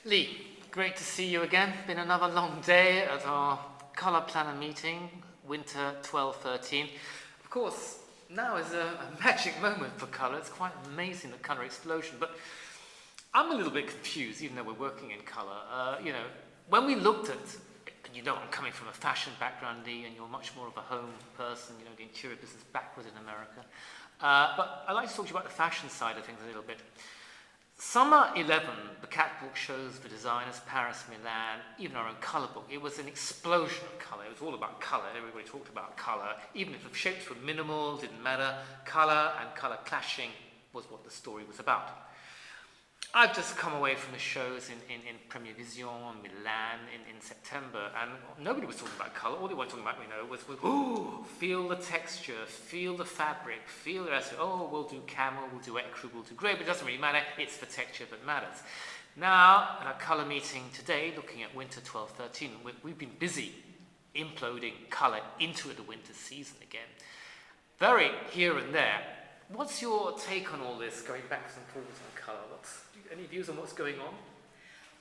Lee, great to see you again. Been another long day at our Colour Planner meeting, winter 12-13. Of course, now is a magic moment for colour. It's quite amazing, the colour explosion. But I'm a little bit confused, even though we're working in colour. When we looked at, I'm coming from a fashion background, Lee, and you're much more of a home person, the interior business backward in America. But I'd like to talk to you about the fashion side of things a little bit. Summer 11, the cat book shows for designers, Paris, Milan, even our own colour book. It was an explosion of colour. It was all about colour. Everybody talked about colour. Even if the shapes were minimal, didn't matter. Colour and colour clashing was what the story was about. I've just come away from the shows in Premier Vision, Milan in September, and nobody was talking about colour. All they were talking about, was feel the texture, feel the fabric, feel the rest. We'll do camel, we'll do ecru, we'll do grey, but it doesn't really matter. It's the texture that matters. Now, at our colour meeting today, looking at winter 12-13, we've been busy imploding colour into the winter season again. Very here and there. What's your take on all this, going back and forwards on colour? Any views on what's going on?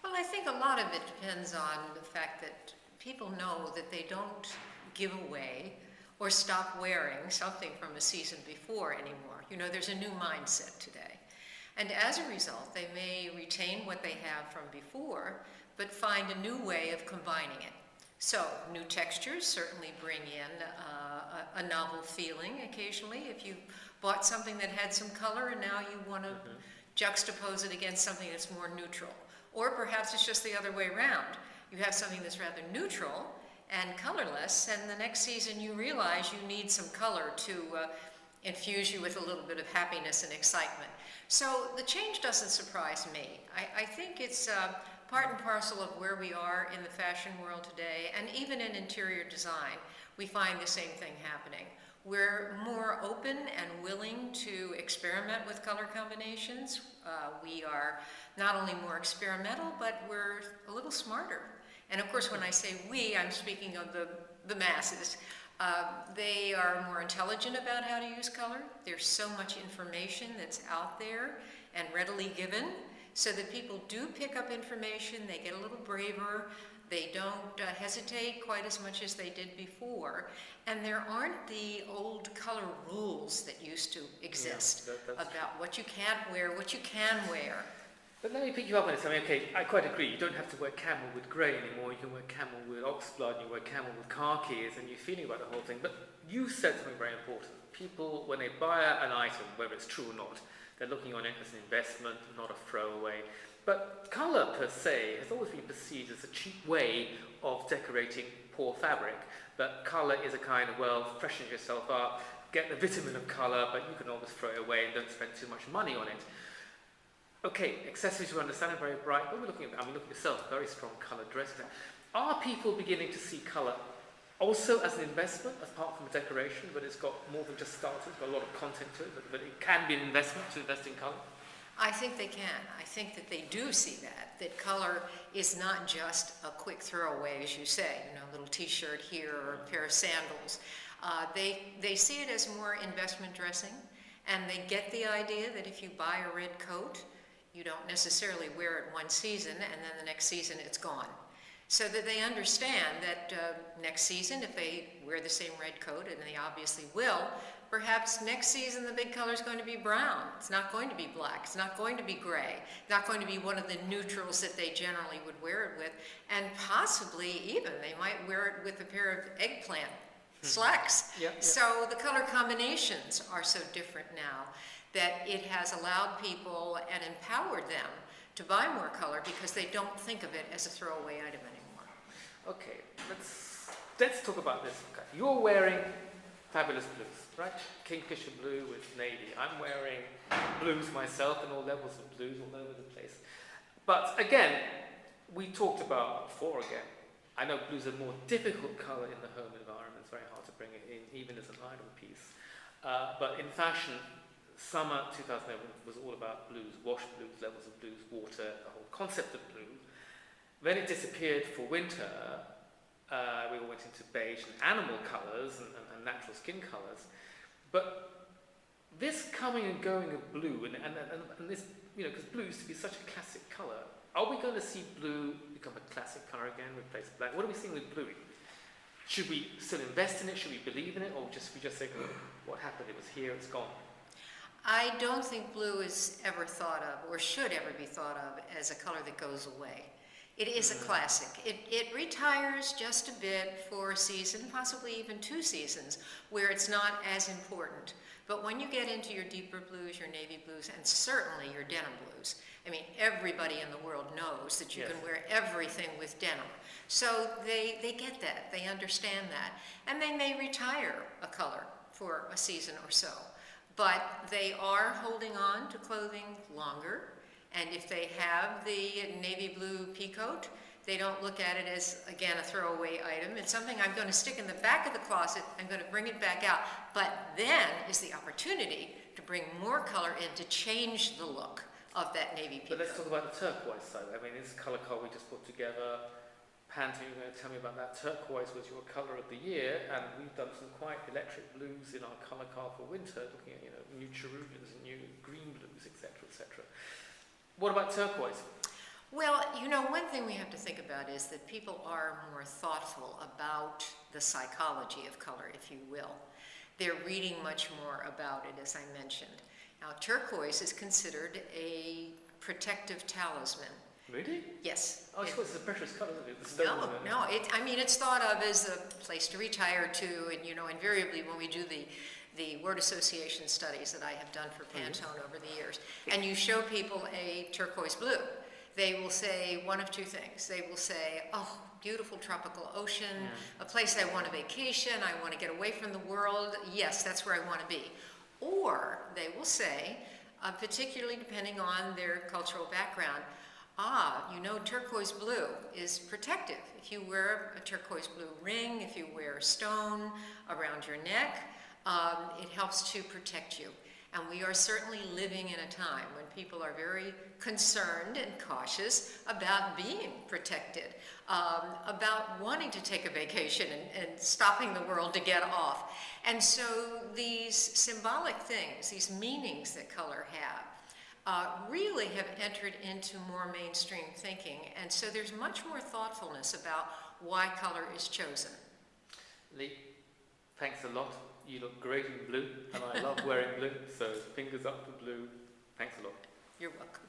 Well, I think a lot of it depends on the fact that people know that they don't give away or stop wearing something from a season before anymore. There's a new mindset today. And as a result, they may retain what they have from before, but find a new way of combining it. So, new textures certainly bring in a novel feeling occasionally. If you bought something that had some color and now you want to juxtapose it against something that's more neutral. Or perhaps it's just the other way around. You have something that's rather neutral and colorless, and the next season you realize you need some color to infuse you with a little bit of happiness and excitement. So the change doesn't surprise me. I think it's part and parcel of where we are in the fashion world today, and even in interior design, we find the same thing happening. We're more open and willing to experiment with color combinations. We are not only more experimental, but we're a little smarter. And of course, when I say we, I'm speaking of the masses. They are more intelligent about how to use color. There's so much information that's out there and readily given, so that people do pick up information, they get a little braver, they don't hesitate quite as much as they did before, and there aren't the old color rules that used to exist about what you can't wear, what you can wear. But let me pick you up on this. I quite agree. You don't have to wear camel with grey anymore. You can wear camel with oxblood, you wear camel with khakis, and you're feeling about the whole thing. But you said something very important. People, when they buy an item, whether it's true or not, they're looking on it as an investment, not a throwaway. But colour per se has always been perceived as a cheap way of decorating poor fabric. But colour is a kind of, freshen yourself up, get the vitamin of colour, but you can always throw it away and don't spend too much money on it. Okay, accessories we understand are very bright, but look at yourself, very strong colour dress. Are people beginning to see colour also as an investment, apart from a decoration, but it's got more than just starters, it's got a lot of content to it, but it can be an investment to invest in colour? I think they can. I think that they do see that color is not just a quick throwaway, as you say, a little t-shirt here or a pair of sandals. They see it as more investment dressing, and they get the idea that if you buy a red coat, you don't necessarily wear it one season, and then the next season it's gone. So that they understand that next season, if they wear the same red coat, and they obviously will, perhaps next season the big color is going to be brown. It's not going to be black. It's not going to be gray. It's not going to be one of the neutrals that they generally would wear it with. And possibly even they might wear it with a pair of eggplant slacks. So the color combinations are so different now that it has allowed people and empowered them to buy more color because they don't think of it as a throwaway item anymore. Okay, let's talk about this. Okay. You're wearing fabulous blues, right? Kingfisher blue with navy. I'm wearing blues myself and all levels of blues all over the place. But again, we talked about before again. I know blues are more difficult colour in the home environment. It's very hard to bring it in, even as an idle piece. But in fashion, summer 2011 was all about blues, wash blues, levels of blues, water, the whole concept of blue. Then it disappeared for winter. We all went into beige and animal colours and natural skin colours. But this coming and going of blue, and this, because blue used to be such a classic colour, Are we going to see blue become a classic colour again, replace black? What are we seeing with blue? Should we still invest in it? Should we believe in it? Or we just say, oh, what happened? It was here, it's gone. I don't think blue is ever thought of, or should ever be thought of, as a color that goes away. It is a classic. It retires just a bit for a season, possibly even 2 seasons, where it's not as important. But when you get into your deeper blues, your navy blues, and certainly your denim blues, I mean, everybody in the world knows that you can wear everything with denim. So they get that, they understand that. And they may retire a color for a season or so. But they are holding on to clothing longer. And if they have the navy blue peacoat, they don't look at it as, again, a throwaway item. It's something I'm going to stick in the back of the closet. I'm going to bring it back out. But then is the opportunity to bring more color in to change the look of that navy peacoat. But let's talk about the turquoise side. I mean, this colour card we just put together. Pantone, you're going to tell me about that. Turquoise was your colour of the year, and we've done some quite electric blues in our colour card for winter, looking at new ceruleans and new green blues, etc., etc. What about turquoise? Well, one thing we have to think about is that people are more thoughtful about the psychology of color, if you will. They're reading much more about it, as I mentioned. Now, turquoise is considered a protective talisman. Really? Yes. Oh, I suppose it's a precious colour, isn't it? No. It's thought of as a place to retire to, and invariably when we do the word association studies that I have done for Pantone over the years, and you show people a turquoise blue, they will say one of 2 things. They will say, oh, beautiful tropical ocean, a place I want to vacation, I want to get away from the world, yes, that's where I want to be. Or they will say, particularly depending on their cultural background, turquoise blue is protective. If you wear a turquoise blue ring, if you wear a stone around your neck, it helps to protect you. And we are certainly living in a time when people are very concerned and cautious about being protected, about wanting to take a vacation and stopping the world to get off. And so these symbolic things, these meanings that color have, really have entered into more mainstream thinking. And so there's much more thoughtfulness about why color is chosen. Lee, thanks a lot. You look great in blue, and I love wearing blue, so fingers up for blue. Thanks a lot. You're welcome.